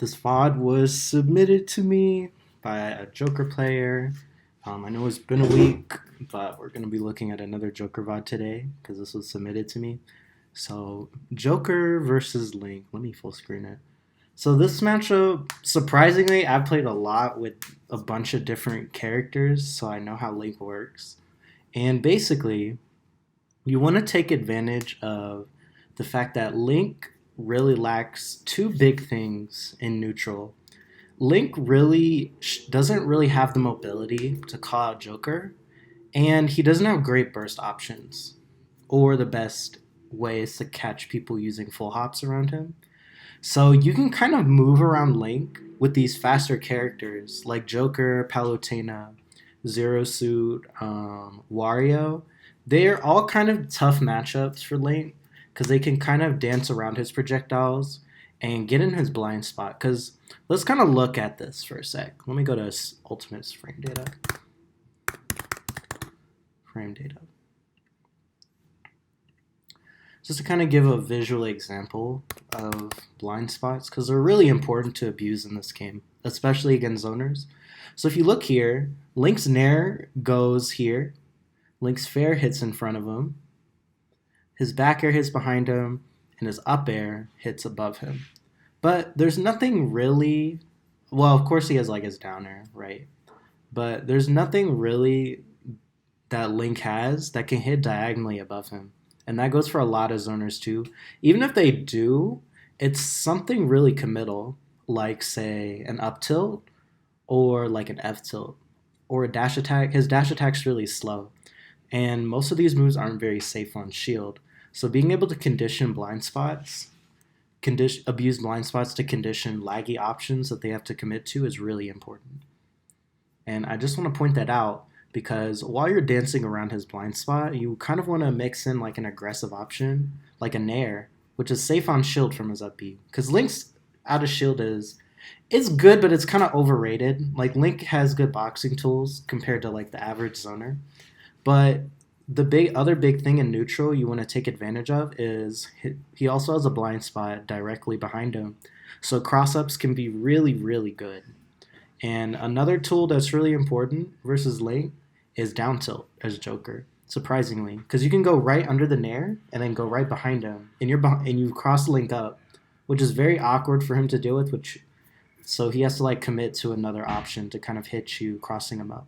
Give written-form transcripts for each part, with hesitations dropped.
This VOD was submitted to me by a Joker player. I know it's been a week, but we're going to be looking at another Joker VOD today because this was submitted to me. So, Joker versus Link. Let me full screen it. So, this matchup, surprisingly, I've played a lot with a bunch of different characters, so I know how Link works. And basically, you want to take advantage of the fact that Link really lacks two big things in neutral. Link really doesn't really have the mobility to call out Joker, and he doesn't have great burst options or the best ways to catch people using full hops around him. So you can kind of move around Link with these faster characters like Joker, Palutena, Zero Suit, Wario. They're all kind of tough matchups for Link because they can kind of dance around his projectiles and get in his blind spot. Because let's kind of look at this for a sec. Let me go to Ultimate's frame data. Frame data. Just to kind of give a visual example of blind spots, because they're really important to abuse in this game, especially against zoners. So if you look here, Link's Nair goes here. Link's Fair hits in front of him. His back air hits behind him, and his up air hits above him. But there's nothing really... Well, of course he has like his down air, right? But there's nothing really that Link has that can hit diagonally above him. And that goes for a lot of zoners too. Even if they do, it's something really committal, like say an up tilt or like an F tilt or a dash attack. His dash attack's really slow. And most of these moves aren't very safe on shield. So being able to condition blind spots, abuse blind spots to condition laggy options that they have to commit to is really important. And I just want to point that out because while you're dancing around his blind spot, you kind of want to mix in like an aggressive option, like a Nair, which is safe on shield from his up B. Because Link's out of shield it's good, but it's kind of overrated. Like Link has good boxing tools compared to like the average zoner. But the other big thing in neutral you want to take advantage of is he also has a blind spot directly behind him. So cross-ups can be really, really good. And another tool that's really important versus Link is down tilt as Joker, surprisingly. Because you can go right under the Nair and then go right behind him. And you cross Link up, which is very awkward for him to deal with. So he has to like commit to another option to kind of hit you crossing him up.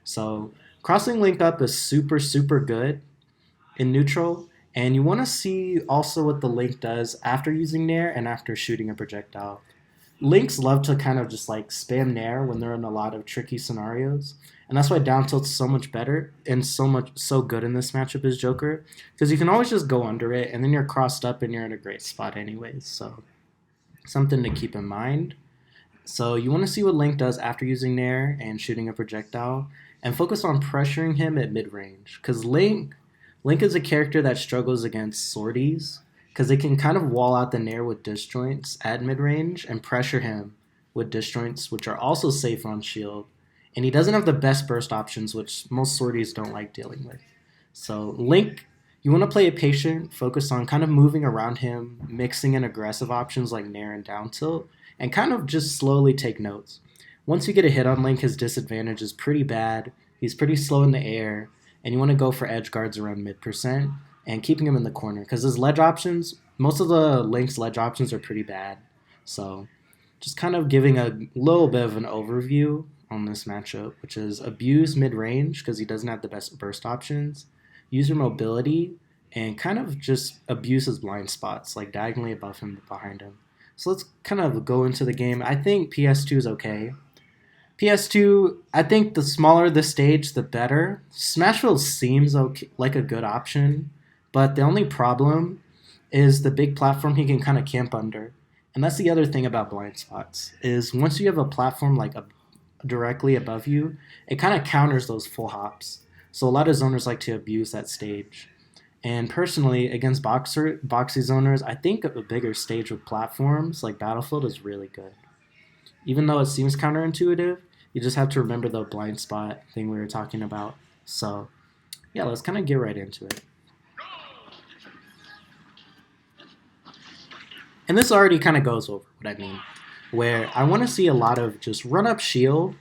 So crossing Link up is super, super good in neutral, and you want to see also what the Link does after using Nair and after shooting a projectile. Links love to kind of just like spam Nair when they're in a lot of tricky scenarios, and that's why down tilt's so much better and so good in this matchup as Joker, because you can always just go under it, and then you're crossed up and you're in a great spot anyways, so something to keep in mind. So you want to see what Link does after using Nair and shooting a projectile, and focus on pressuring him at mid-range. Because Link is a character that struggles against sorties, because they can kind of wall out the Nair with disjoints at mid-range and pressure him with disjoints, which are also safe on shield. And he doesn't have the best burst options, which most sorties don't like dealing with. So Link, you want to play it patient, focus on kind of moving around him, mixing in aggressive options like Nair and down tilt, and kind of just slowly take notes. Once you get a hit on Link, his disadvantage is pretty bad. He's pretty slow in the air, and you want to go for edge guards around mid% and keeping him in the corner. Because his ledge options, most of the Link's ledge options are pretty bad. So just kind of giving a little bit of an overview on this matchup, which is abuse mid-range because he doesn't have the best burst options, use your mobility, and kind of just abuse his blind spots, like diagonally above him but behind him. So let's kind of go into the game. I think PS2 is okay. PS2, I think the smaller the stage, the better. Smashville seems okay, like a good option, but the only problem is the big platform he can kind of camp under. And that's the other thing about blind spots, is once you have a platform like directly above you, it kind of counters those full hops. So a lot of zoners like to abuse that stage. And personally, against boxy zoners, I think a bigger stage with platforms like Battlefield is really good. Even though it seems counterintuitive, you just have to remember the blind spot thing we were talking about. So, yeah, let's kind of get right into it. And this already kind of goes over what I mean. where I want to see a lot of just run up shield.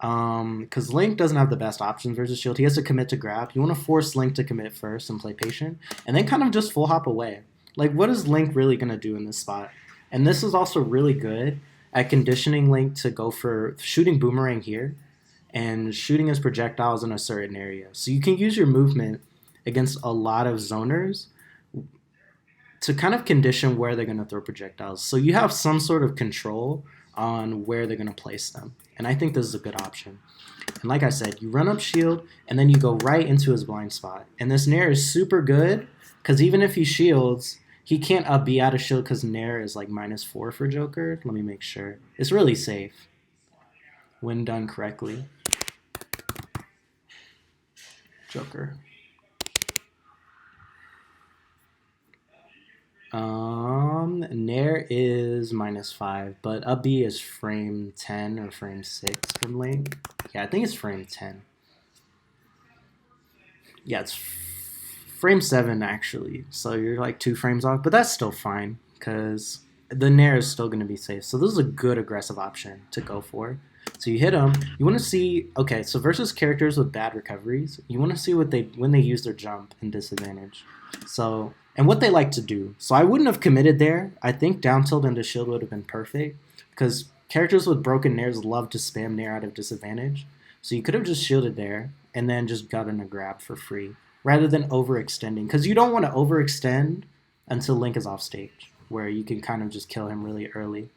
Because Link doesn't have the best options versus shield. He has to commit to grab. You want to force Link to commit first and play patient, and then kind of just full hop away. Like, what is Link really going to do in this spot? And this is also really good at conditioning Link to go for shooting Boomerang here and shooting his projectiles in a certain area. So you can use your movement against a lot of zoners to kind of condition where they're going to throw projectiles. So you have some sort of control on where they're going to place them. And I think this is a good option. And like I said, you run up shield, and then you go right into his blind spot. And this Nair is super good, because even if he shields, he can't up B out of shield because Nair is like -4 for Joker. Let me make sure. It's really safe when done correctly. Joker. Nair is -5, but up B is frame 10 or frame 6 from Link. Yeah, I think it's frame 10. Yeah, it's frame 7 actually. So you're like 2 frames off, but that's still fine because the Nair is still going to be safe. So this is a good aggressive option to go for. So you hit them. You want to see, okay, so versus characters with bad recoveries, you want to see what when they use their jump and disadvantage. So, and what they like to do. So I wouldn't have committed there. I think down tilt into shield would have been perfect because characters with broken Nairs love to spam Nair out of disadvantage. So you could have just shielded there and then just gotten a grab for free rather than overextending, because you don't want to overextend until Link is off stage where you can kind of just kill him really early.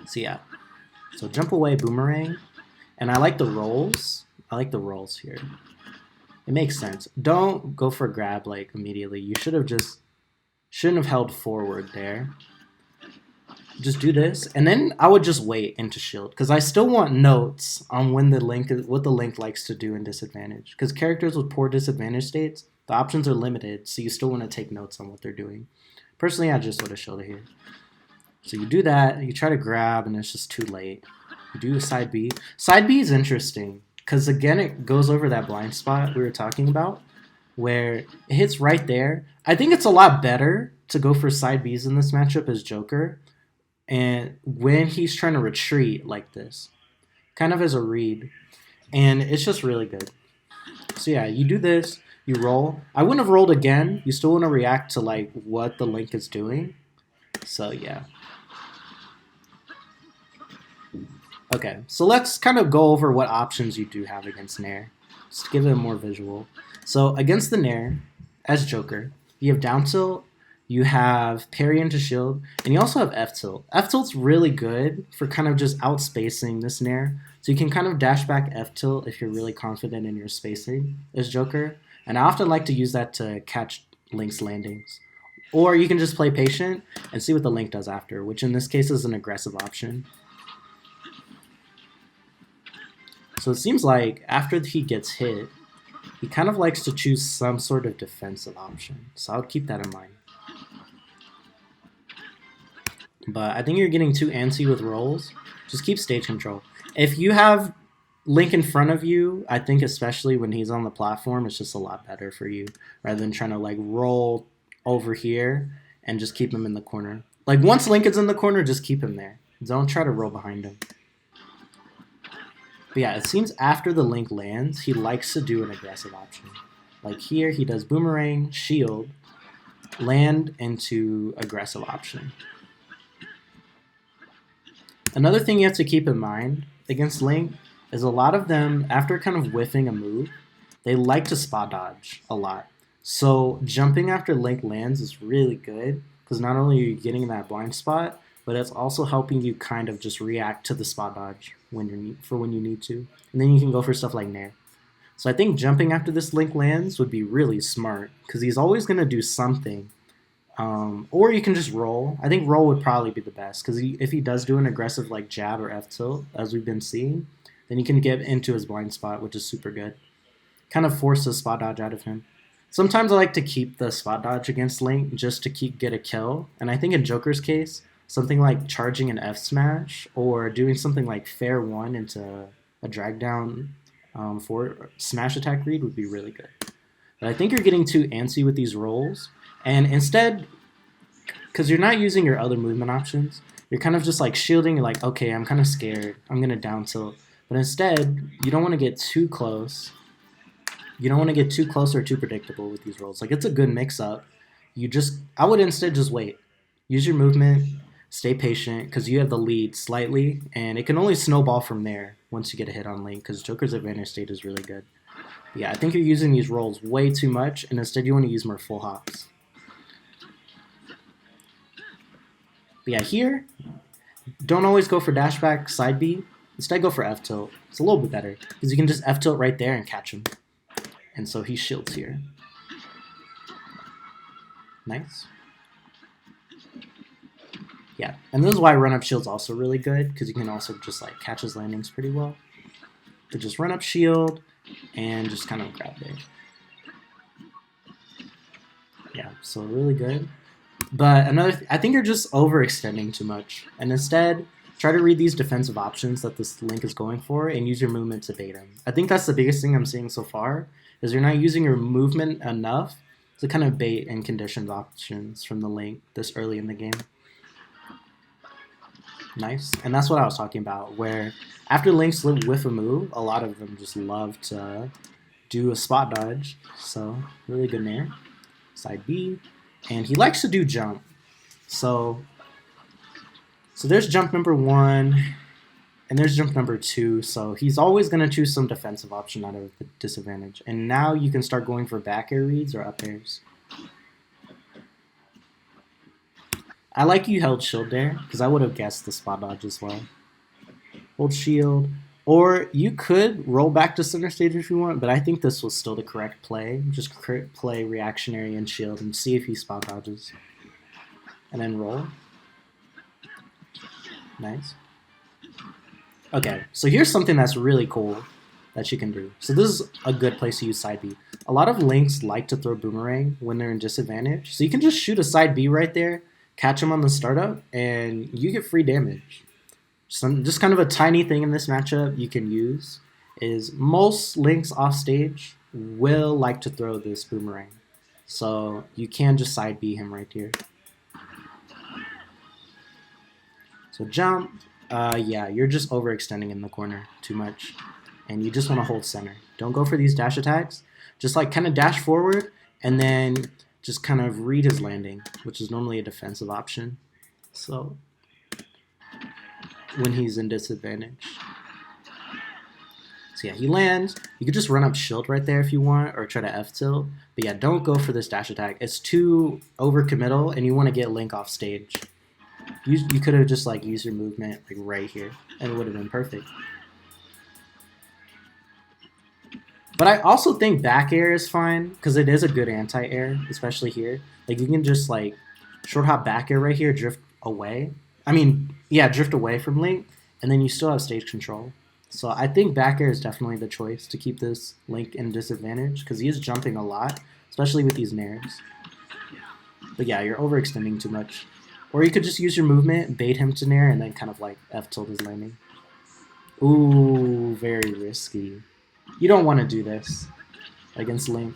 So yeah. So jump away, Boomerang. And I like the rolls. I like the rolls here. It makes sense. Don't go for a grab like immediately. You shouldn't have held forward there. Just do this, and then I would just wait into shield because I still want notes on when what the Link likes to do in disadvantage. Because characters with poor disadvantage states, the options are limited, so you still want to take notes on what they're doing. Personally, I just would have shielded here. So you do that, you try to grab, and it's just too late. You do a side B. Side B is interesting. Because again, it goes over that blind spot we were talking about, where it hits right there. I think it's a lot better to go for side Bs in this matchup as Joker, and when he's trying to retreat like this, kind of as a read, and it's just really good. So yeah, you do this, you roll. I wouldn't have rolled again. You still want to react to like what the Link is doing. So yeah. Okay, so let's kind of go over what options you do have against Nair, just to give it a more visual. So against the Nair, as Joker, you have down tilt, you have parry into shield, and you also have F tilt. F tilt's really good for kind of just outspacing this Nair, so you can kind of dash back F tilt if you're really confident in your spacing as Joker, and I often like to use that to catch Link's landings. Or you can just play patient and see what the Link does after, which in this case is an aggressive option. So it seems like after he gets hit, he kind of likes to choose some sort of defensive option. So I would keep that in mind. But I think you're getting too antsy with rolls. Just keep stage control. If you have Link in front of you, I think especially when he's on the platform, it's just a lot better for you rather than trying to like roll over here and just keep him in the corner. Like once Link is in the corner, just keep him there. Don't try to roll behind him. But yeah, it seems after the Link lands, he likes to do an aggressive option. Like here, he does Boomerang, shield, land into aggressive option. Another thing you have to keep in mind against Link is a lot of them, after kind of whiffing a move, they like to spot dodge a lot. So jumping after Link lands is really good because not only are you getting that blind spot, but it's also helping you kind of just react to the spot dodge when you need to. And then you can go for stuff like Nair. So I think jumping after this Link lands would be really smart because he's always going to do something. Or you can just roll. I think roll would probably be the best because if he does do an aggressive like jab or F tilt, as we've been seeing, then you can get into his blind spot, which is super good. Kind of force the spot dodge out of him. Sometimes I like to keep the spot dodge against Link just to get a kill. And I think in Joker's case, something like charging an F smash or doing something like fair one into a drag down for smash attack read would be really good. But I think you're getting too antsy with these rolls. And instead, because you're not using your other movement options, You're kind of just like shielding. You're like, okay, I'm kind of scared. I'm gonna down tilt. But instead, you don't want to get too close. You don't want to get too close or too predictable with these rolls. Like it's a good mix up. I would instead just wait. Use your movement, stay patient because you have the lead slightly, and it can only snowball from there once you get a hit on lane because Joker's advantage state is really good. But yeah, I think you're using these rolls way too much, and instead you want to use more full hops. But yeah, here, don't always go for dash back side B. Instead, go for F tilt. It's a little bit better because you can just F tilt right there and catch him. And so he shields here. Nice. Yeah, and this is why run up shield's also really good because you can also just like catch his landings pretty well. But just run up shield and just kind of grab there. Yeah, so really good. But I think you're just overextending too much. And instead, try to read these defensive options that this Link is going for and use your movement to bait him. I think that's the biggest thing I'm seeing so far, is you're not using your movement enough to kind of bait and conditioned options from the Link this early in the game. Nice. And that's what I was talking about, where after Links whiff a move, a lot of them just love to do a spot dodge. So, really good nair. Side B. And he likes to do jump. So there's jump number 1, and there's jump number 2. So he's always going to choose some defensive option out of the disadvantage. And now you can start going for back air reads or up airs. I like you held shield there, because I would have guessed the spot dodge as well. Hold shield. Or you could roll back to center stage if you want, but I think this was still the correct play. Just play reactionary and shield and see if he spot dodges. And then roll. Nice. Okay, so here's something that's really cool that you can do. So this is a good place to use side B. A lot of Links like to throw boomerang when they're in disadvantage. So you can just shoot a side B right there, catch him on the startup, and you get free damage. Just kind of a tiny thing in this matchup you can use is most Links off stage will like to throw this boomerang. So you can just side B him right here. So jump, yeah, you're just overextending in the corner too much. And you just want to hold center. Don't go for these dash attacks. Just like kind of dash forward and then just kind of read his landing, which is normally a defensive option. So when he's in disadvantage. So yeah, he lands. You could just run up shield right there if you want, or try to F tilt. But yeah, don't go for this dash attack. It's too overcommittal, and you want to get Link off stage. You could have just like used your movement like right here, and it would have been perfect. But I also think back air is fine, because it is a good anti-air, especially here. Like you can just like short hop back air right here, drift away. I mean, yeah, drift away from Link, and then you still have stage control. So I think back air is definitely the choice to keep this Link in disadvantage, because he is jumping a lot, especially with these nairs. But yeah, you're overextending too much. Or you could just use your movement, bait him to nair, and then kind of like F-tilt his landing. Ooh, very risky. You don't want to do this against Link.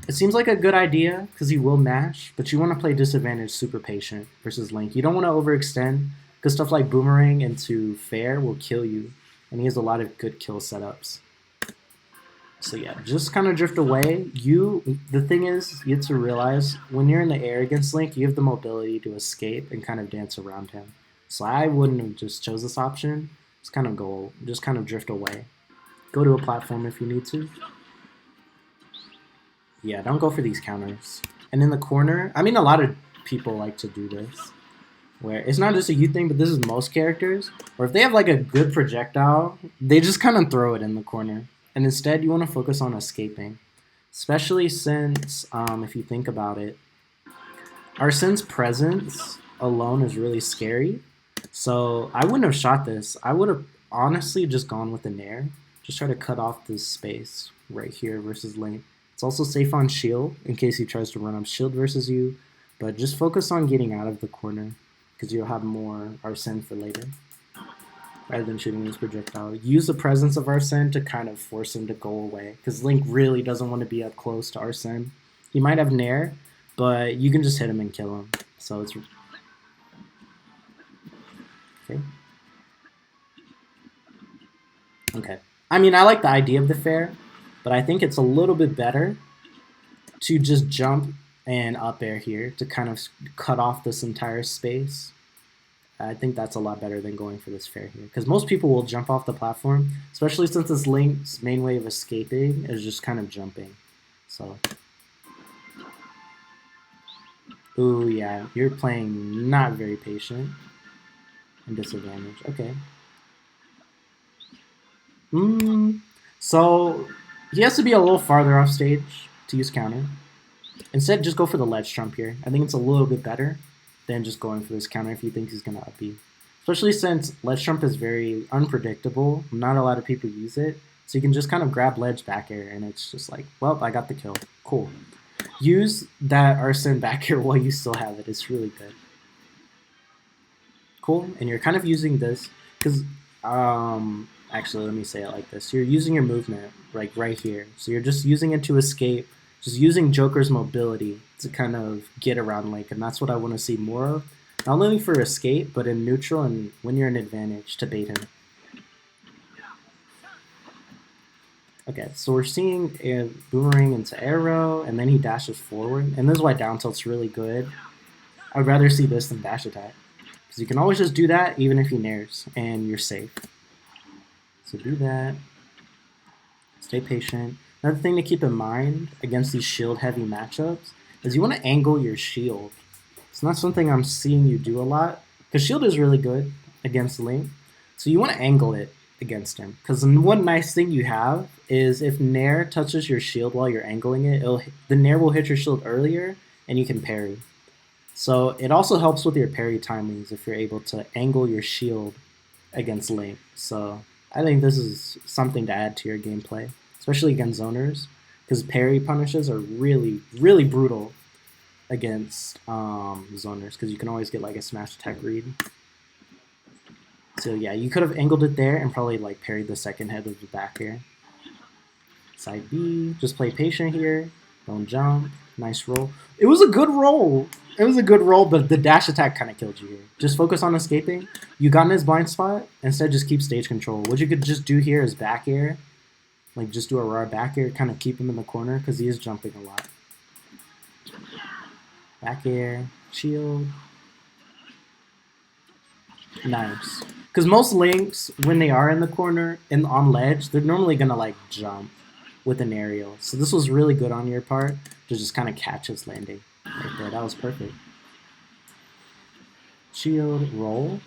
It seems like a good idea because he will mash, but you want to play disadvantage super patient versus Link. You don't want to overextend because stuff like boomerang into fair will kill you, and he has a lot of good kill setups. So yeah, just kind of drift away. The thing is, you have to realize when you're in the air against Link, you have the mobility to escape and kind of dance around him. So I wouldn't have just chose this option. Just kind of drift away. Go to a platform if you need to. Yeah, don't go for these counters. And in the corner, I mean, a lot of people like to do this, where it's not just a you thing, but this is most characters, or if they have like a good projectile, they just kind of throw it in the corner. And instead, you want to focus on escaping, especially since, if you think about it, Arsene's presence alone is really scary. So I wouldn't have shot this. I would have honestly just gone with the nair. Just try to cut off this space right here versus Link. It's also safe on shield in case he tries to run up shield versus you, but just focus on getting out of the corner because you'll have more Arsene for later rather than shooting his projectile. Use the presence of Arsene to kind of force him to go away because Link really doesn't want to be up close to Arsene. He might have nair, but you can just hit him and kill him. So it's Okay. Okay. I mean, I like the idea of the fair, but I think it's a little bit better to just jump and up air here to kind of cut off this entire space. I think that's a lot better than going for this fair here. Because most people will jump off the platform, especially since this Link's main way of escaping is just kind of jumping. So, ooh, yeah, you're playing not very patient and disadvantage. Okay. So he has to be a little farther off stage to use counter. Instead, just go for the ledge trump here. I think it's a little bit better than just going for this counter if you think he's going to up B. Especially since ledge trump is very unpredictable. Not a lot of people use it. So you can just kind of grab ledge back air, and it's just like, well, I got the kill. Cool. Use that Arsene back air while you still have it. It's really good. Cool. And you're kind of using this because, actually, let me say it like this. You're using your movement like right here. So you're just using it to escape, just using Joker's mobility to kind of get around Link, and that's what I want to see more of. Not only for escape, but in neutral and when you're in advantage to bait him. Okay, so we're seeing a boomerang into arrow, and then he dashes forward, and this is why down tilt's really good. I'd rather see this than dash attack, because you can always just do that even if he nairs, and you're safe. So do that. Stay patient. Another thing to keep in mind against these shield-heavy matchups is you want to angle your shield. It's not something I'm seeing you do a lot, because shield is really good against Link, so you want to angle it against him. Because one nice thing you have is if Nair touches your shield while you're angling it, the Nair will hit your shield earlier, and you can parry. So it also helps with your parry timings if you're able to angle your shield against Link. So I think this is something to add to your gameplay, especially against zoners, because parry punishes are really, really brutal against zoners, because you can always get like a smash attack read. So yeah, you could have angled it there and probably like parried the second head of the back air. Side B, just play patient here, don't jump, nice roll. It was a good roll. It was a good roll, but the dash attack kind of killed you here. Just focus on escaping. You got in his blind spot. Instead, just keep stage control. What you could just do here is back air. Like, just do a raw back air, kind of keep him in the corner, because he is jumping a lot. Back air, shield. Nice. Because most Links, when they are in the corner and on ledge, they're normally going to, like, jump with an aerial. So this was really good on your part to just kind of catch his landing. Right there, that was perfect. Shield, roll.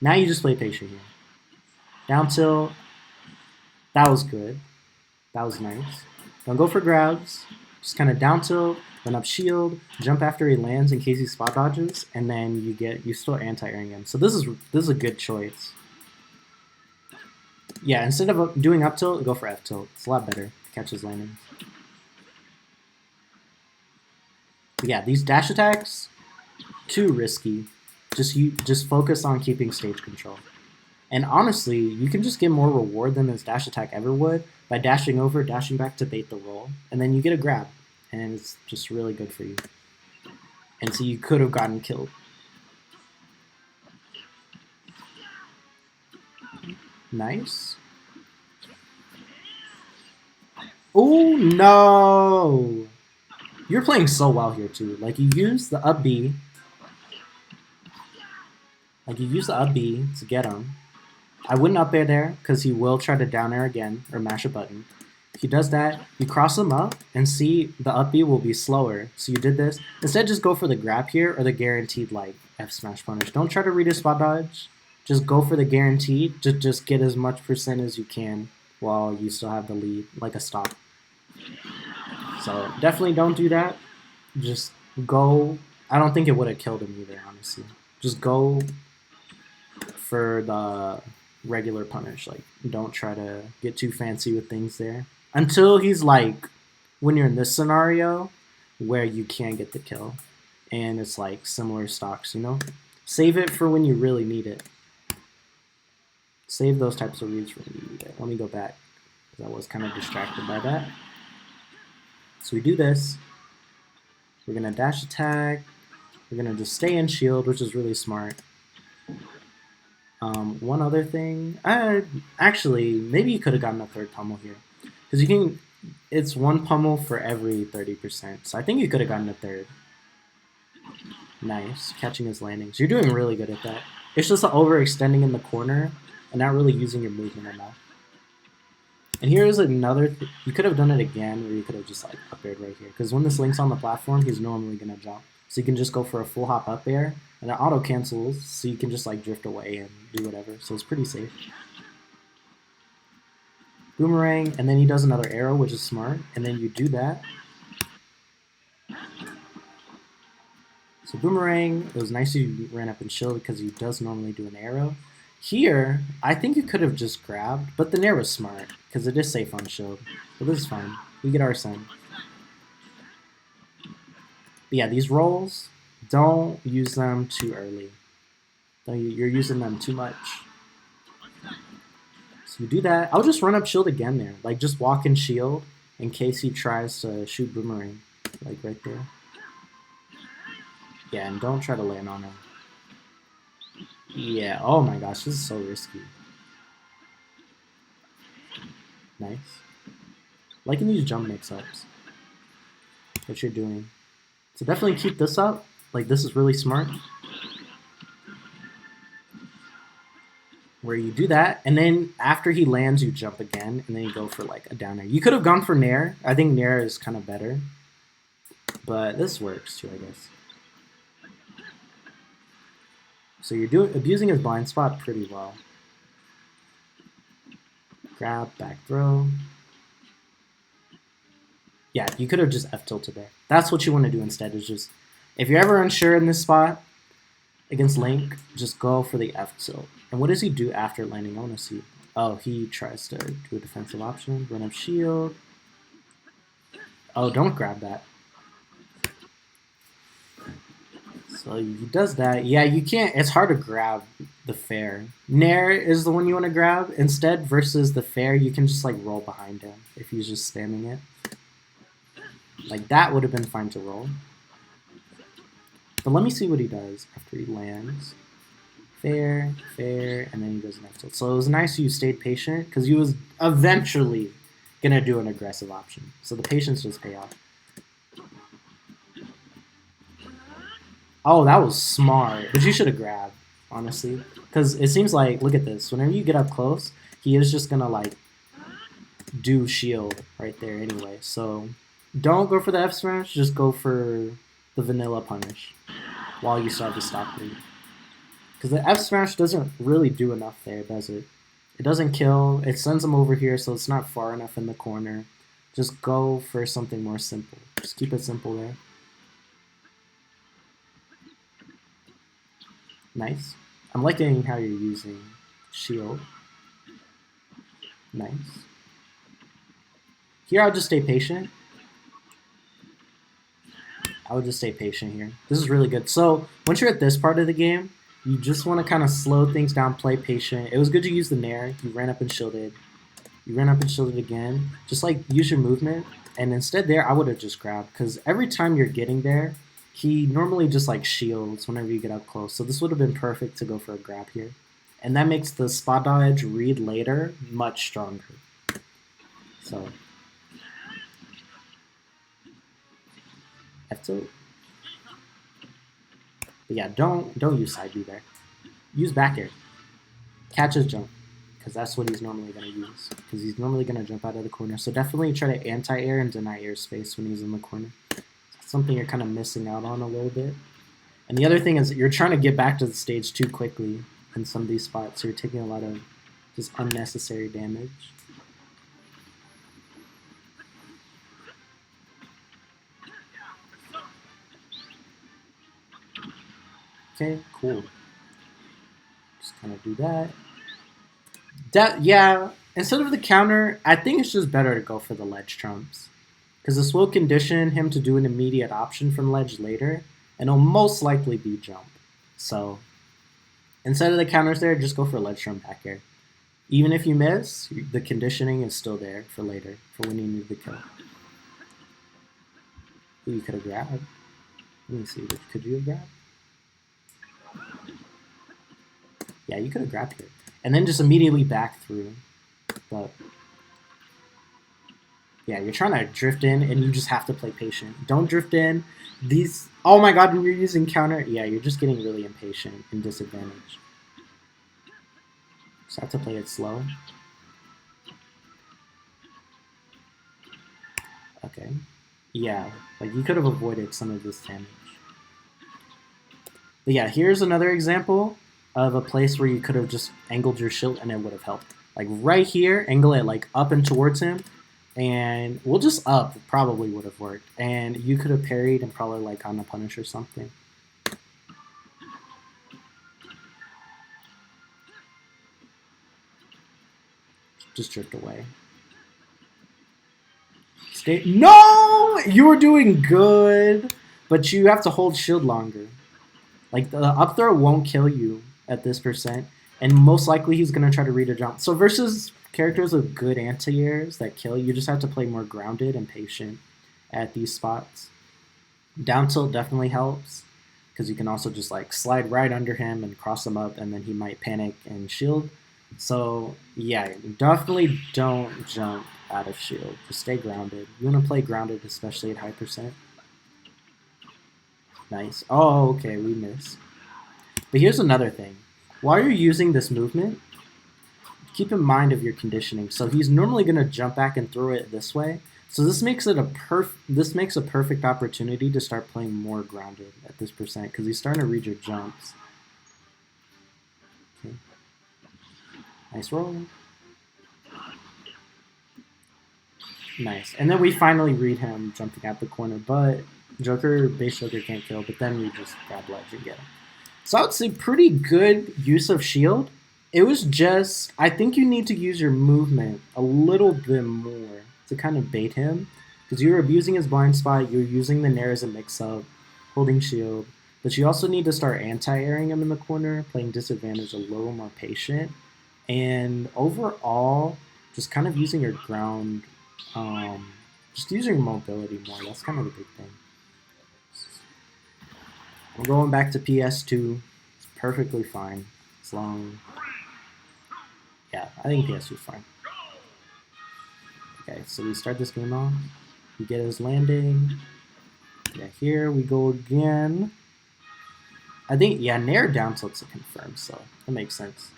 Now you just play patient here. Down tilt. That was good. That was nice. Don't go for grabs. Just kind of down tilt, then up shield, jump after he lands in case he spot dodges, and then you still anti-airing him. So this is a good choice. Yeah, instead of doing up tilt, go for F tilt. It's a lot better to catch his landings. But yeah, these dash attacks, too risky. Just focus on keeping stage control. And honestly, you can just get more reward than this dash attack ever would by dashing over, dashing back to bait the roll, and then you get a grab, and it's just really good for you. And so you could have gotten killed. Nice. Oh no! You're playing so well here too. Like you use the up B. To get him. I wouldn't up air there because he will try to down air again or mash a button. If he does that, you cross him up and see the up B will be slower. So you did this. Instead, just go for the grab here or the guaranteed like F smash punish. Don't try to read a spot dodge. Just go for the guaranteed. Just get as much percent as you can while you still have the lead, like a stop. So definitely don't do that. Just go. I don't think it would have killed him either, honestly. Just go for the regular punish. Like, don't try to get too fancy with things there. Until he's like, when you're in this scenario where you can get the kill. And it's like similar stocks, you know? Save it for when you really need it. Save those types of reads for when you need it. Let me go back, because I was kind of distracted by that. So we do this. We're going to dash attack. We're going to just stay in shield, which is really smart. One other thing, actually, maybe you could have gotten a third pummel here, because you can. It's one pummel for every 30%. So I think you could have gotten a third. Nice, catching his landings. You're doing really good at that. It's just overextending in the corner and not really using your movement enough. And here's another. You could have done it again, or you could have just like up aired right here. Because when this link's on the platform, he's normally gonna jump. So you can just go for a full hop up air, and it auto cancels, so you can just like drift away and do whatever. So it's pretty safe. Boomerang, and then he does another arrow, which is smart. And then you do that. So boomerang, it was nice you ran up and shielded because he does normally do an arrow. Here, I think you could have just grabbed, but the nair was smart because it is safe on shield. But this is fine. We get our son. But yeah, these rolls, don't use them too early. You're using them too much. So you do that. I'll just run up shield again there. Like just walk in shield in case he tries to shoot boomerang. Like right there. Yeah, and don't try to land on him. Yeah, oh my gosh, this is so risky. Nice. Liking these jump mix-ups. What you're doing. So definitely keep this up. Like, this is really smart. Where you do that, and then after he lands, you jump again, and then you go for, like, a down air. You could have gone for nair. I think nair is kind of better. But this works, too, I guess. So you're abusing his blind spot pretty well. Grab, back throw. Yeah, you could have just F-tilted there. That's what you want to do instead, is just, if you're ever unsure in this spot against Link, just go for the F-tilt. And what does he do after landing? I want to see. Oh, he tries to do a defensive option, run up shield. Oh, don't grab that. So he does that. Yeah, you can't. It's hard to grab the fair. Nair is the one you want to grab. Instead, versus the fair, you can just like roll behind him if he's just spamming it. Like that would have been fine to roll. But let me see what he does after he lands. Fair, fair, and then he does an F-tilt. So it was nice you stayed patient because he was eventually going to do an aggressive option. So the patience does pay off. Oh, that was smart. But you should have grabbed, honestly. Because it seems like, look at this. Whenever you get up close, he is just going to, like, do shield right there anyway. So don't go for the F smash. Just go for the vanilla punish while you still have the stock lead. Because the F smash doesn't really do enough there, does it? It doesn't kill. It sends him over here, so it's not far enough in the corner. Just go for something more simple. Just keep it simple there. Nice. I'm liking how you're using shield. Nice. Here, I'll just stay patient. I would just stay patient here. This is really good. So once you're at this part of the game, you just want to kind of slow things down, play patient. It was good to use the nair. You ran up and shielded. You ran up and shielded again. Just like use your movement. And instead there, I would have just grabbed. Because every time you're getting there, he normally just like shields whenever you get up close. So this would have been perfect to go for a grab here. And that makes the spot dodge read later much stronger. So F2. But yeah, don't use side B there. Use back air. Catch his jump. Because that's what he's normally going to use. Because he's normally going to jump out of the corner. So definitely try to anti-air and deny airspace when he's in the corner. Something you're kind of missing out on a little bit. And the other thing is that you're trying to get back to the stage too quickly in some of these spots. So you're taking a lot of just unnecessary damage. Okay, cool. Just kind of do that. Yeah, instead of the counter, I think it's just better to go for the ledge trumps. Because this will condition him to do an immediate option from ledge later, and it'll most likely be jump. So instead of the counters there, just go for ledge trump back air. Even if you miss, the conditioning is still there for later, for when you need the kill. Ooh, you could have grabbed. Let me see, could you have grabbed? Yeah, you could have grabbed here. And then just immediately back through. But yeah, you're trying to drift in, and you just have to play patient. Don't drift in. These... Oh my god, when you're using counter... Yeah, you're just getting really impatient and disadvantaged. So I have to play it slow. Okay. Yeah, like you could have avoided some of this damage. But yeah, here's another example of a place where you could have just angled your shield and it would have helped. Like right here, angle it like up and towards him, and we'll just up probably would have worked. And you could have parried and probably like gotten a punish or something. Just drift away. Stay. No! You were doing good, but you have to hold shield longer. Like, the up throw won't kill you at this percent, and most likely he's going to try to read a jump. So versus characters with good anti-airs that kill, you just have to play more grounded and patient at these spots. Down tilt definitely helps, because you can also just, like, slide right under him and cross him up, and then he might panic and shield. So, yeah, definitely don't jump out of shield. Just stay grounded. You want to play grounded, especially at high percent. Nice. Oh, okay, we missed. But here's another thing. While you're using this movement, keep in mind of your conditioning. So he's normally going to jump back and throw it this way. So this makes it a perfect opportunity to start playing more grounded at this percent, because he's starting to read your jumps. Okay. Nice roll. Nice. And then we finally read him jumping out the corner, but base Joker can't kill, but then we just grab ledge and get him. So I would say pretty good use of shield. It was just, I think you need to use your movement a little bit more to kind of bait him, because you're abusing his blind spot, you're using the Nair as a mix-up, holding shield, but you also need to start anti-airing him in the corner, playing disadvantage a little more patient, and overall, just kind of using your ground, just using your mobility more. That's kind of the big thing. We're going back to PS2. It's perfectly fine. As long... Yeah, I think PS2 is fine. Okay, so we start this game off. We get his landing. Yeah, here we go again. I think, yeah, Nair down tilt's a confirm, so that makes sense.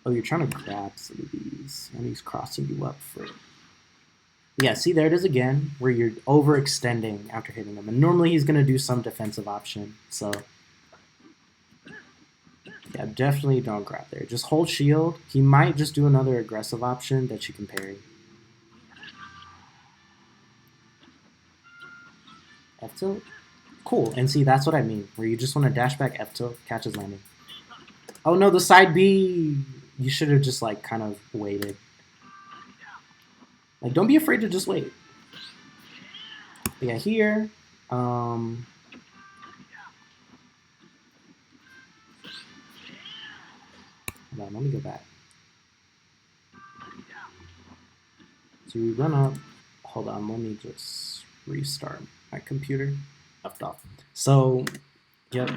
Oh, you're trying to grab some of these, and he's crossing you up for it. Yeah, see, there it is again, where you're overextending after hitting him. And normally he's going to do some defensive option, so... Yeah, definitely don't grab there. Just hold shield. He might just do another aggressive option that you can parry. F-tilt? Cool, and see, that's what I mean, where you just want to dash back F-tilt, catch his landing. Oh no, the side B! You should have just, like, kind of waited. Like, don't be afraid to just wait. But yeah, here, hold on, let me go back. So we run up. Hold on, let me just restart my computer. Left off. So, yep.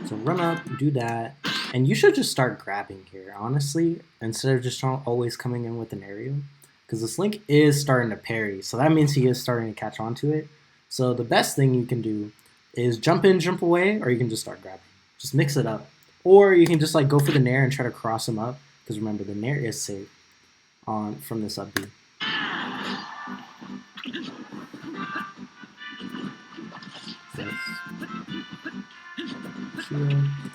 So run up, do that. And you should just start grabbing here, honestly, instead of just always coming in with an aerial. Because this Link is starting to parry, so that means he is starting to catch on to it. So the best thing you can do is jump in, jump away, or you can just start grabbing. Just mix it up. Or you can just like go for the Nair and try to cross him up. Because remember, the Nair is safe from this up B.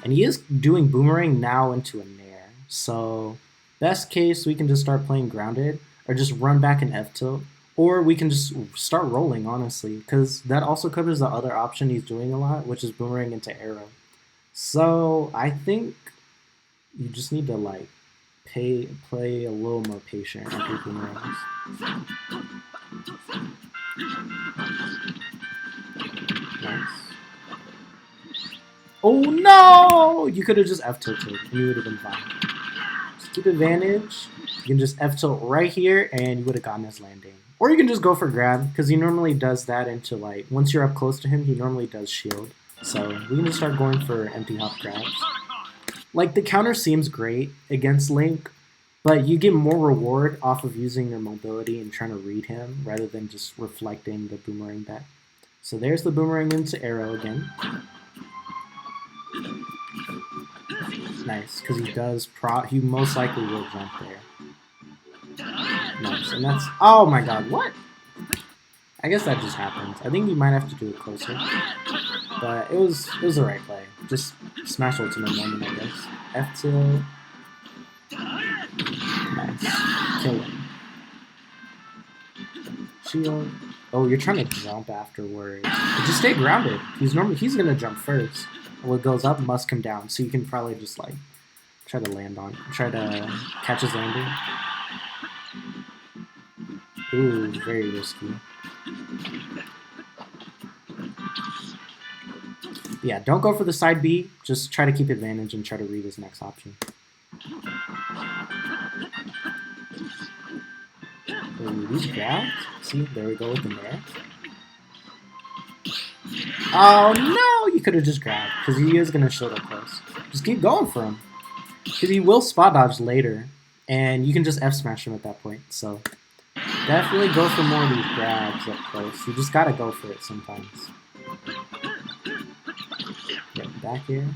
And he is doing boomerang now into a Nair. So best case, we can just start playing grounded or just run back an F-tilt. Or we can just start rolling, honestly, because that also covers the other option he's doing a lot, which is boomerang into arrow. So I think you just need to like play a little more patient after boomerangs. Nice. Oh no! You could have just F-tilted and you would have been fine. Just keep advantage. You can just F tilt right here, and you would have gotten his landing. Or you can just go for grab, because he normally does that into like, once you're up close to him, he normally does shield. So we can just start going for empty hop grabs. Like, the counter seems great against Link, but you get more reward off of using your mobility and trying to read him rather than just reflecting the boomerang back. So there's the boomerang into arrow again. Nice, because he most likely will jump there. Nice, and that's, oh my god, what? I guess that just happened. I think you might have to do it closer. But it was the right play. Just smash ultimate moment, I guess. F tilt. Nice. Kill him. Shield. Oh, you're trying to jump afterwards. But just stay grounded. He's gonna jump first. What goes up must come down. So you can probably just like try to catch his landing. Ooh, very risky. Yeah, don't go for the side B. Just try to keep advantage and try to read his next option. Ooh, these grabs. See, there we go with the nair. Oh no! You could have just grabbed, because he is going to shield up close. Just keep going for him. Because he will spot dodge later, and you can just F smash him at that point. So definitely go for more of these grabs up close. You just got to go for it sometimes. Get back here.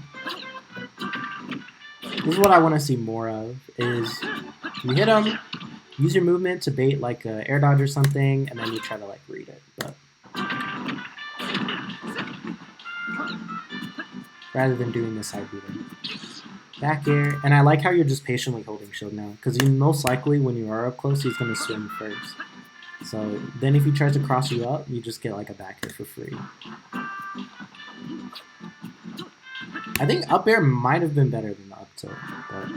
This is what I want to see more of, is you hit him, use your movement to bait like an air dodge or something, and then you try to like read it. But rather than doing the side beating. Back air, and I like how you're just patiently holding shield now, because you most likely, when you are up close, he's going to swim first. So then if he tries to cross you up, you just get like a back air for free. I think up air might have been better than the up tilt, but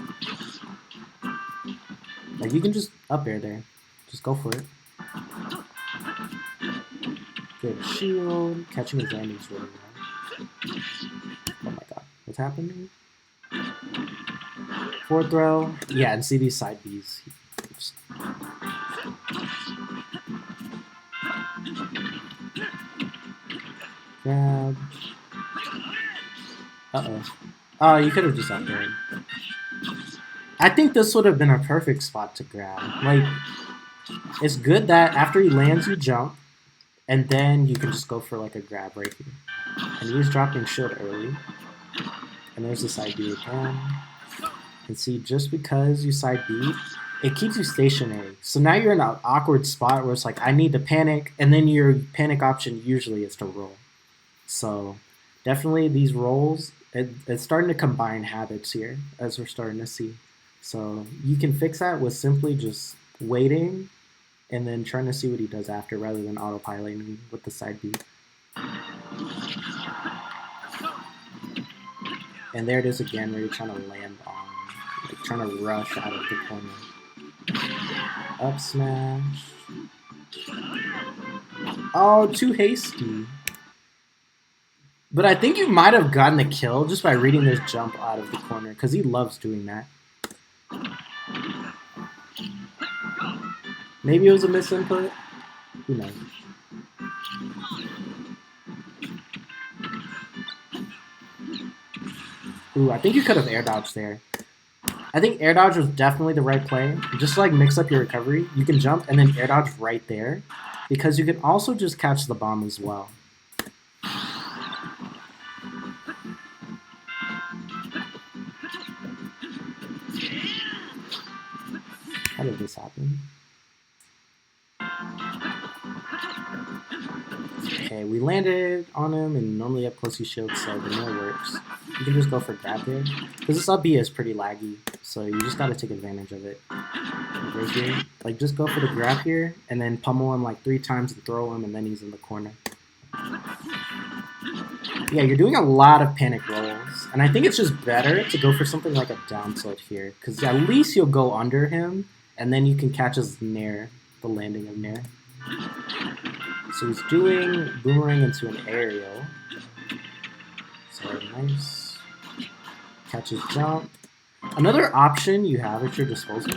like you can just up air there. Just go for it. Good shield. Catching his landings really well. Oh my god. What's happening? Forward throw. Yeah, and see these side Bs. Just... grab. Uh-oh. Oh, you could have just up aired. I think this would have been a perfect spot to grab. Like, it's good that after he lands, you jump, and then you can just go for like a grab right here. And he's dropping shield early. And there's the side B again. And see, just because you side B, it keeps you stationary. So now you're in an awkward spot where it's like, I need to panic, and then your panic option usually is to roll. So definitely these rolls, it's starting to combine habits here, as we're starting to see. So you can fix that with simply just waiting and then trying to see what he does after rather than autopiloting with the side B. And there it is again where you're trying to land on, like trying to rush out of the corner. Up smash. Oh, too hasty. But I think you might have gotten the kill just by reading this jump out of the corner, because he loves doing that. Maybe it was a misinput. Who knows? Ooh, I think you could have air dodged there. I think air dodge was definitely the right play. Just to like mix up your recovery, you can jump and then air dodge right there, because you can also just catch the bomb as well. How did this happen? Okay, we landed on him, and normally up close he shields, so the nail works. You can just go for grab here, because this up B is pretty laggy, so you just gotta take advantage of it. Right here, like just go for the grab here, and then pummel him like 3 times and throw him, and then he's in the corner. Yeah, you're doing a lot of panic rolls, and I think it's just better to go for something like a down tilt here, because at least you'll go under him, and then you can catch his nair, the landing of nair. So he's doing boomerang into an aerial. So nice. Catches jump. Another option you have at your disposal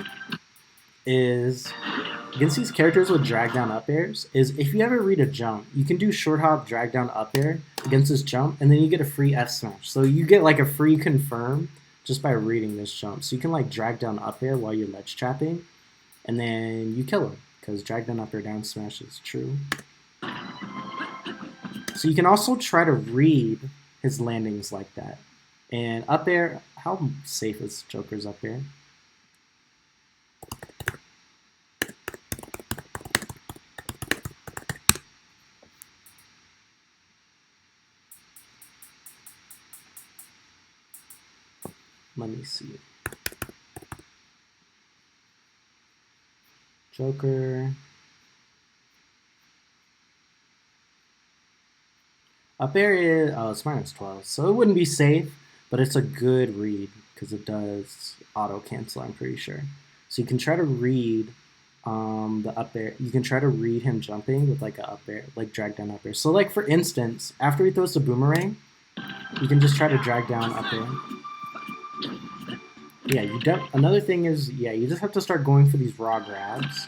is against these characters with drag down up airs is if you ever read a jump, you can do short hop drag down up air against this jump, and then you get a free F smash. So you get like a free confirm just by reading this jump. So you can like drag down up air while you're ledge trapping, and then you kill him because drag down up air down smash is true. So you can also try to read his landings like that. And up air, how safe is Joker's up air? Let me see. Joker. Up air is, oh, it's minus 12. So it wouldn't be safe, but it's a good read because it does auto cancel, I'm pretty sure. So you can try to read the up air. You can try to read him jumping with like a up air, like drag down up air. So like for instance, after he throws the boomerang, you can just try to drag down up air. Yeah, another thing is, yeah, you just have to start going for these raw grabs.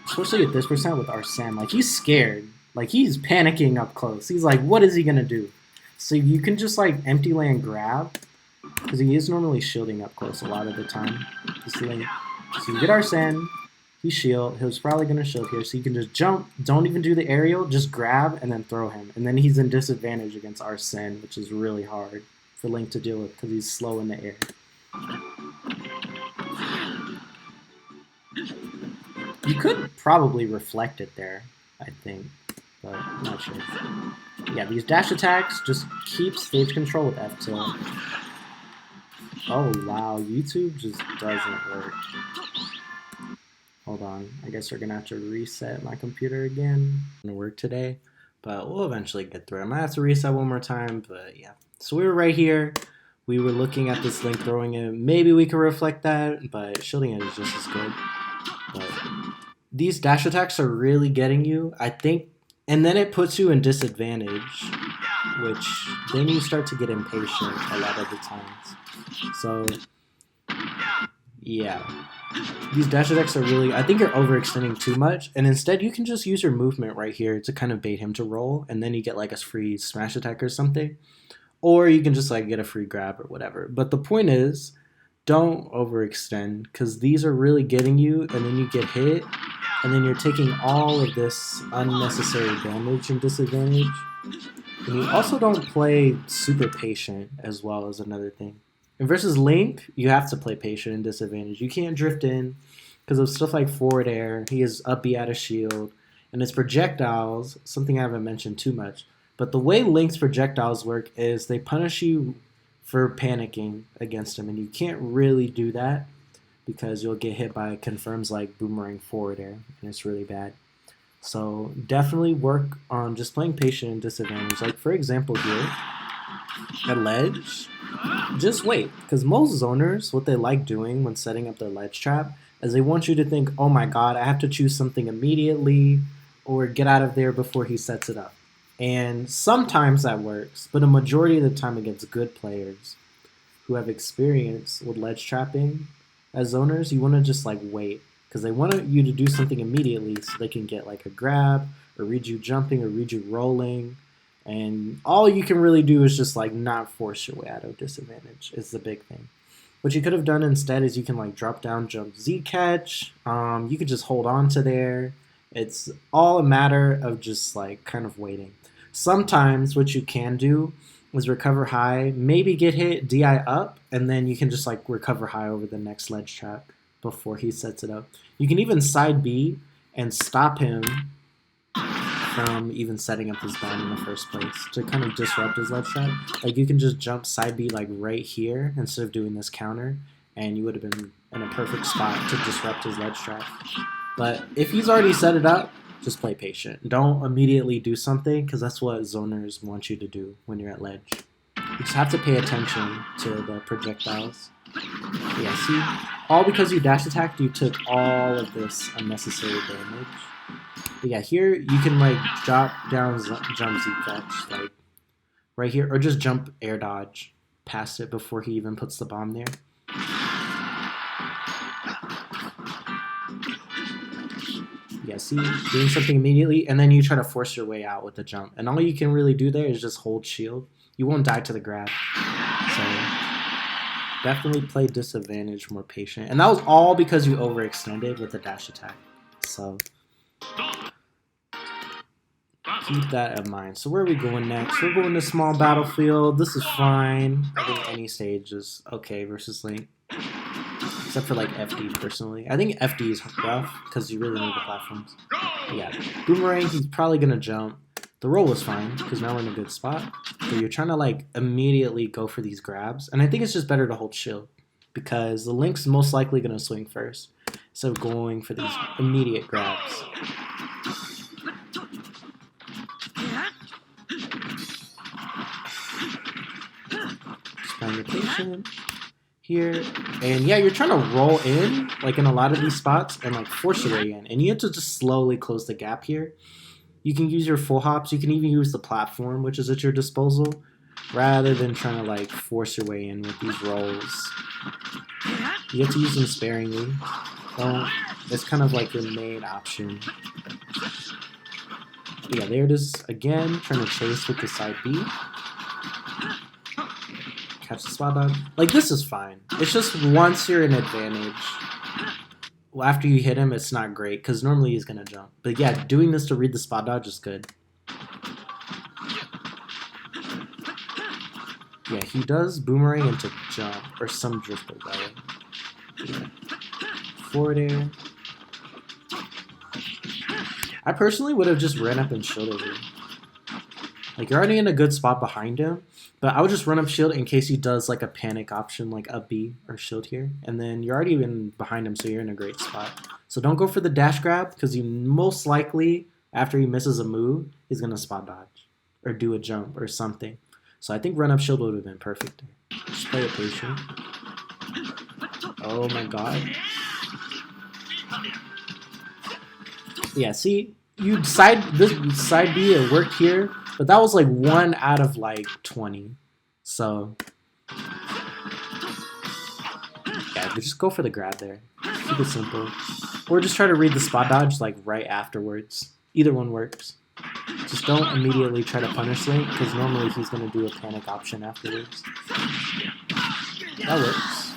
Especially at this percent with Arsene. Like, he's scared. Like, he's panicking up close. He's like, what is he going to do? So you can just, like, empty land grab. Because he is normally shielding up close a lot of the time. So you get Arsene. He shield. He was probably going to shield here. So you can just jump. Don't even do the aerial. Just grab and then throw him. And then he's in disadvantage against Arsene, which is really hard for Link to deal with because he's slow in the air. You could probably reflect it there, I think, but I'm not sure. Yeah, these dash attacks just keep stage control with F tilt. Oh wow, YouTube just doesn't work. Hold on, I guess we're gonna have to reset my computer again. It's gonna work today, but we'll eventually get through it. I might have to reset one more time, but yeah. So we were right here. We were looking at this Link throwing it. Maybe we could reflect that, but shielding it is just as good. But these dash attacks are really getting you, I think, and then it puts you in disadvantage, which then you start to get impatient a lot of the times. So, yeah. These dash attacks are really, I think you're overextending too much, and instead you can just use your movement right here to kind of bait him to roll, and then you get like a free smash attack or something. Or you can just like get a free grab or whatever. But the point is, don't overextend because these are really getting you, and then you get hit, and then you're taking all of this unnecessary damage and disadvantage. And you also don't play super patient as well as another thing. And versus Link, you have to play patient and disadvantage. You can't drift in because of stuff like forward air. He has up B out of shield, and his projectiles, something I haven't mentioned too much. But the way Link's projectiles work is they punish you for panicking against him, and you can't really do that because you'll get hit by confirms like boomerang forward air, and it's really bad. So definitely work on just playing patient and disadvantage. Like for example here, at ledge, just wait, because most zoners, what they like doing when setting up their ledge trap is they want you to think, oh my god, I have to choose something immediately or get out of there before he sets it up. And sometimes that works, but a majority of the time against good players who have experience with ledge trapping as zoners, you want to just like wait because they want you to do something immediately so they can get like a grab or read you jumping or read you rolling. And all you can really do is just like not force your way out of disadvantage is the big thing. What you could have done instead is you can like drop down, jump, Z catch. You could just hold on to there. It's all a matter of just like kind of waiting. Sometimes what you can do is recover high, maybe get hit, DI up, and then you can just like recover high over the next ledge trap before he sets it up. You can even side B and stop him from even setting up his bomb in the first place to kind of disrupt his ledge trap. Like you can just jump side B like right here instead of doing this counter, and you would have been in a perfect spot to disrupt his ledge trap. But if he's already set it up, just play patient. Don't immediately do something because that's what zoners want you to do when you're at ledge. You just have to pay attention to the projectiles. Yeah, see? All because you dash attacked, you took all of this unnecessary damage. But yeah, here you can like drop down, jump Z catch, like right here, or just jump air dodge past it before he even puts the bomb there. Yeah, see, doing something immediately, and then you try to force your way out with the jump. And all you can really do there is just hold shield. You won't die to the grab. So definitely play disadvantage, more patient. And that was all because you overextended with the dash attack. So keep that in mind. So where are we going next? We're going to small battlefield. This is fine. I think any stage is okay versus Link. Except for like FD personally. I think FD is rough because you really need the platforms. But yeah, Boomerang, he's probably going to jump. The roll was fine because now we're in a good spot. But you're trying to like immediately go for these grabs. And I think it's just better to hold shield because the Link's most likely going to swing first. So going for these immediate grabs. Just playing the patient here. And yeah, you're trying to roll in like in a lot of these spots and like force your way in. And you have to just slowly close the gap here. You can use your full hops. You can even use the platform, which is at your disposal, rather than trying to like force your way in with these rolls. You have to use them sparingly. It's kind of like your main option. But yeah, there it is again, trying to chase with the side B. Catch the spot dodge. Like, this is fine. It's just once you're in advantage, well, after you hit him, it's not great, because normally he's going to jump. But yeah, doing this to read the spot dodge is good. Yeah, he does boomerang into jump, or some dribble, that way. Yeah. Forward air. I personally would have just ran up and shielded him. Like, you're already in a good spot behind him, but I would just run up shield in case he does like a panic option, like up B or shield here. And then you're already in behind him, so you're in a great spot. So don't go for the dash grab, because you most likely, after he misses a move, he's going to spot dodge or do a jump or something. So I think run up shield would have been perfect there. Just play it patient. Oh my god. Yeah, see, this side B, it worked here, but that was like 1 out of like 20. So yeah, just go for the grab there. Keep it simple. Or just try to read the spot dodge like right afterwards. Either one works. Just don't immediately try to punish Link, because normally he's going to do a panic option afterwards. That works.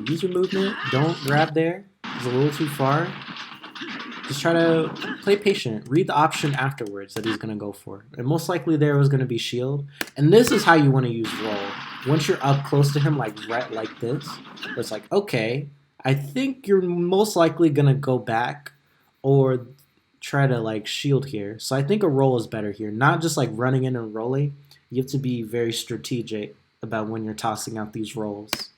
Use your movement. Don't grab there. It's a little too far. Just try to play patient. Read the option afterwards that he's going to go for. And most likely there was going to be shield. And this is how you want to use roll. Once you're up close to him, like right like this, where it's like, okay, I think you're most likely going to go back or try to like shield here. So I think a roll is better here. Not just like running in and rolling. You have to be very strategic about when you're tossing out these rolls.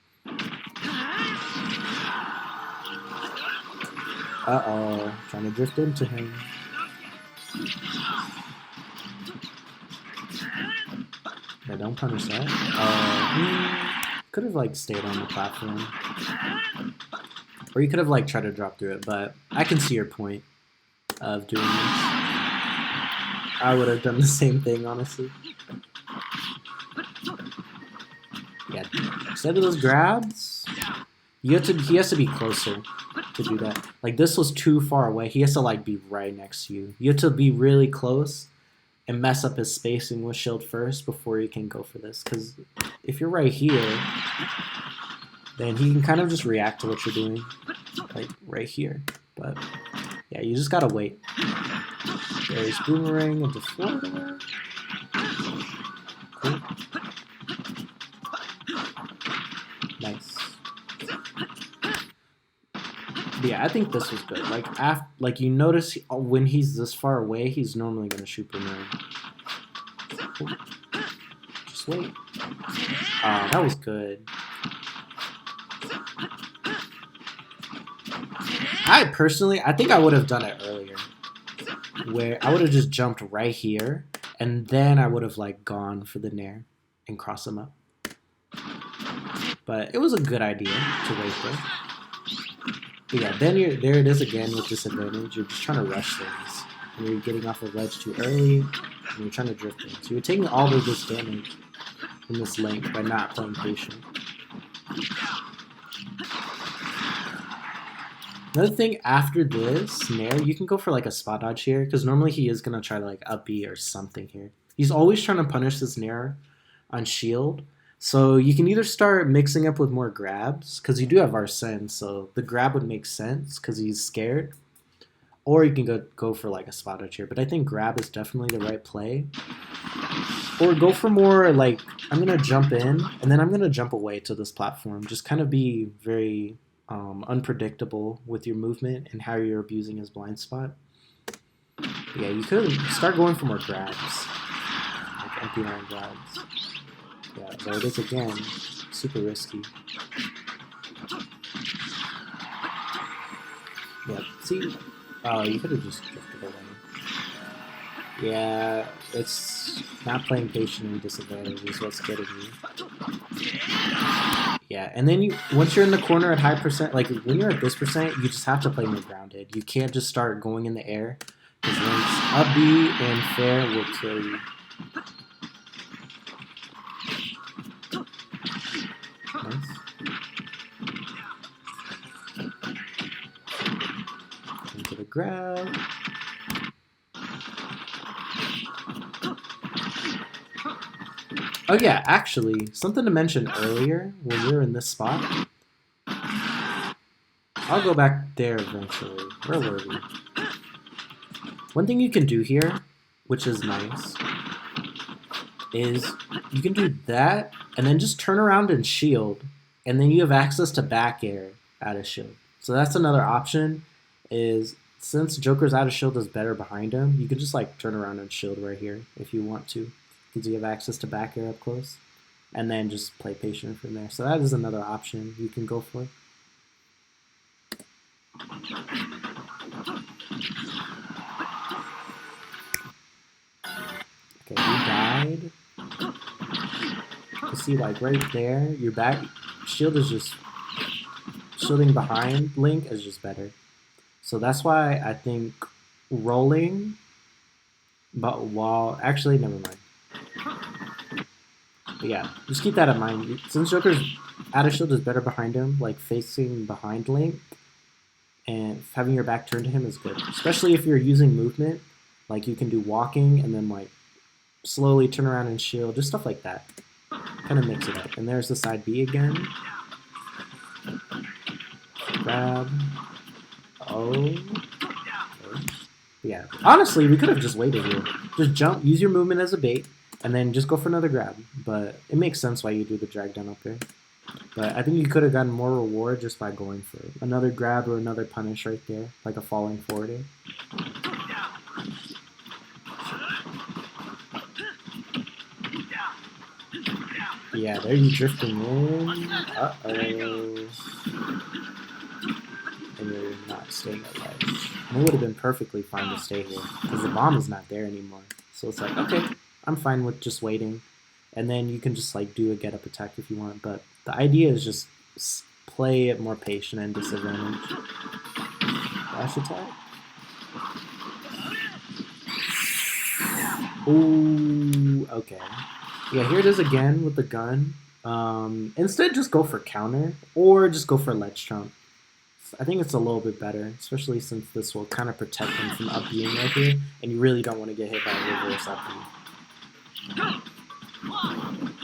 Uh-oh, trying to drift into him. Yeah, don't punish that. Could have like stayed on the platform. Or you could have like tried to drop through it, but I can see your point of doing this. I would have done the same thing, honestly. Yeah, instead of those grabs, he has to be closer to do that. Like, this was too far away. He has to like be right next to you. You have to be really close and mess up his spacing with shield first before you can go for this. Because if you're right here, then he can kind of just react to what you're doing, like right here. But yeah, you just gotta wait. There's boomerang into forward. Cool. Nice. But yeah, I think this was good. Like you notice when he's this far away, he's normally gonna shoot boomerang. Cool. Just wait. That was good. I think I would have done it earlier, where I would have just jumped right here, and then I would have like gone for the nair and cross him up. But it was a good idea to wait there. But yeah, then there it is again with disadvantage. You're just trying to rush things. And you're getting off a ledge too early, and you're trying to drift in. So you're taking all of this damage from this Link by not playing patient. Another thing after this snare, you can go for like a spot dodge here, because normally he is gonna try to like up B or something here. He's always trying to punish this nair on shield. So you can either start mixing up with more grabs, because you do have Arsene, so the grab would make sense because he's scared. Or you can go for like a spot dodge here, but I think grab is definitely the right play. Or go for more like, I'm going to jump in, and then I'm going to jump away to this platform. Just kind of be very unpredictable with your movement and how you're abusing his blind spot. But yeah, you could start going for more grabs, like empty line grabs. Yeah, there it is again. Super risky. Yeah, see? Oh, you could have just drifted away. Yeah, it's not playing patient and disadvantage is what's getting you. Yeah, and then once you're in the corner at high percent, like when you're at this percent, you just have to play more grounded. You can't just start going in the air, because links up B and fair will kill you. Nice. Into the grab. Oh yeah, actually, something to mention earlier when we were in this spot. I'll go back there eventually. Where were we? One thing you can do here, which is nice, is you can do that and then just turn around and shield, and then you have access to back air out of shield. So that's another option, is since Joker's out of shield is better behind him, you can just like turn around and shield right here if you want to, because you have access to back air up close, and then just play patient from there. So that is another option you can go for. Okay, you died. You see, like right there, your back shield is just shielding behind Link is just better. So that's why I think rolling, but while actually never mind. But yeah, just keep that in mind. Since Joker's out of shield is better behind him, like facing behind Link and having your back turned to him is good. Especially if you're using movement, like you can do walking and then like slowly turn around and shield, just stuff like that. Kind of mix it up. And there's the side B again. Grab. Oh. Yeah. Honestly, we could have just waited here. Just jump, use your movement as a bait, and then just go for another grab. But it makes sense why you do the drag down up there. But I think you could have gotten more reward just by going for it. Another grab or another punish right there, like a falling forwarder. Yeah, there you drifting in. Uh-oh. And you're not staying at ledge. And it would have been perfectly fine to stay here, because the bomb is not there anymore. So it's like, okay, I'm fine with just waiting. And then you can just like do a get up attack if you want. But the idea is just play it more patient and disadvantage. Dash attack. Ooh, okay. Yeah, here it is again with the gun. Instead, just go for counter, or just go for ledge trump. I think it's a little bit better, especially since this will kind of protect him from up being right here, and you really don't want to get hit by a reverse up being.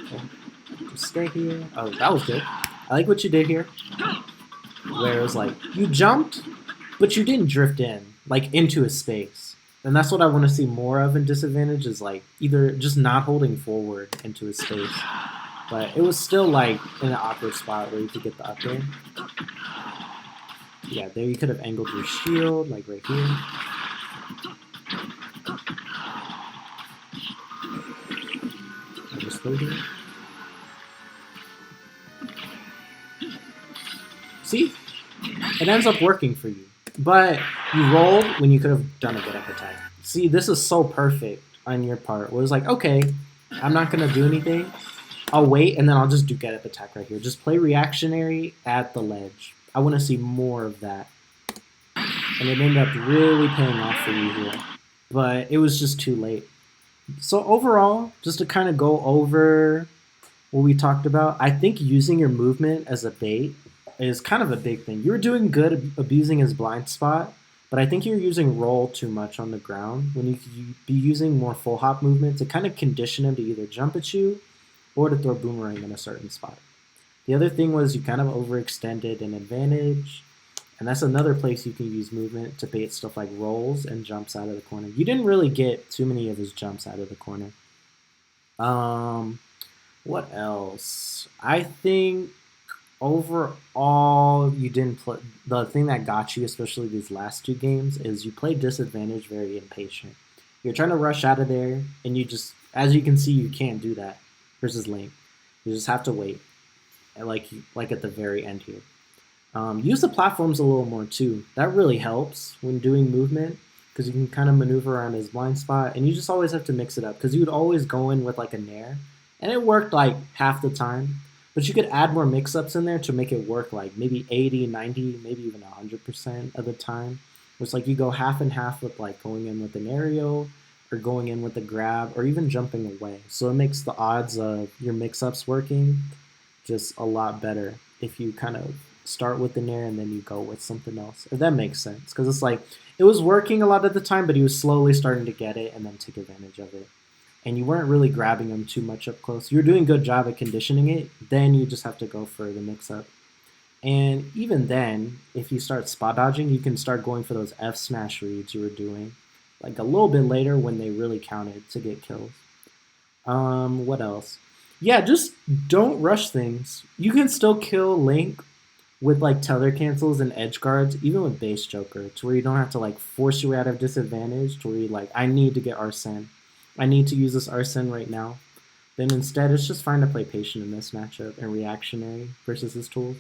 Okay. Just stay here. Oh, that was good. I like what you did here, where it was like, you jumped, but you didn't drift in, like into his space. And that's what I want to see more of in disadvantage, is like either just not holding forward into his space. But it was still like in an awkward spot where you could get the up there. Yeah, there you could have angled your shield, like right here. Just waiting. See? It ends up working for you. But you rolled when you could have done a get up attack. See, this is so perfect on your part. Where it was like, okay, I'm not going to do anything. I'll wait, and then I'll just do get up attack right here. Just play reactionary at the ledge. I want to see more of that. And it ended up really paying off for you here. But it was just too late. So overall, just to kind of go over what we talked about, I think using your movement as a bait is kind of a big thing. You were doing good abusing his blind spot, but I think you're using roll too much on the ground when you could be using more full hop movement to kind of condition him to either jump at you or to throw boomerang in a certain spot. The other thing was you kind of overextended an advantage, and that's another place you can use movement to bait stuff like rolls and jumps out of the corner. You didn't really get too many of his jumps out of the corner. Um, what else? I think overall you didn't play. The thing that got you, especially these last two games, is you played disadvantage very impatient. You're trying to rush out of there, and you just, as you can see, you can't do that versus Link. You just have to wait, like at the very end here. Use the platforms a little more too. That really helps when doing movement because you can kind of maneuver around his blind spot, and you just always have to mix it up because you would always go in with like a nair, and it worked like half the time. But you could add more mix-ups in there to make it work like maybe 80, 90, maybe even 100% of the time. It's like you go half and half with like going in with an aerial or going in with a grab or even jumping away. So it makes the odds of your mix-ups working just a lot better if you kind of start with the nair and then you go with something else. If that makes sense. Because it's like it was working a lot of the time, but he was slowly starting to get it and then take advantage of it. And you weren't really grabbing him too much up close. You were doing a good job at conditioning it. Then you just have to go for the mix-up. And even then, if you start spot dodging, you can start going for those F smash reads you were doing, like a little bit later when they really counted to get kills. What else? Yeah, just don't rush things. You can still kill Link with like tether cancels and edge guards, even with base Joker, to where you don't have to like force your way out of disadvantage, to where you like, I need to get Arsene. I need to use this Arsene right now. Then instead, it's just fine to play patient in this matchup and reactionary versus his tools.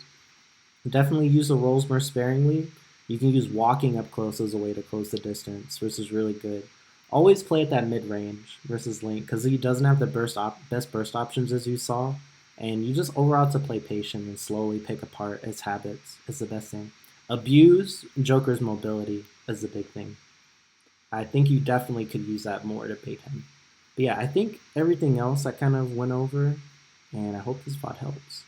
Definitely use the rolls more sparingly. You can use walking up close as a way to close the distance, which is really good. Always play at that mid-range versus Link, because he doesn't have the best burst options as you saw, and you just overall have to play patient and slowly pick apart his habits is the best thing. Abuse Joker's mobility is the big thing. I think you definitely could use that more to bait him. But yeah, I think everything else I kind of went over, and I hope this VOD helps.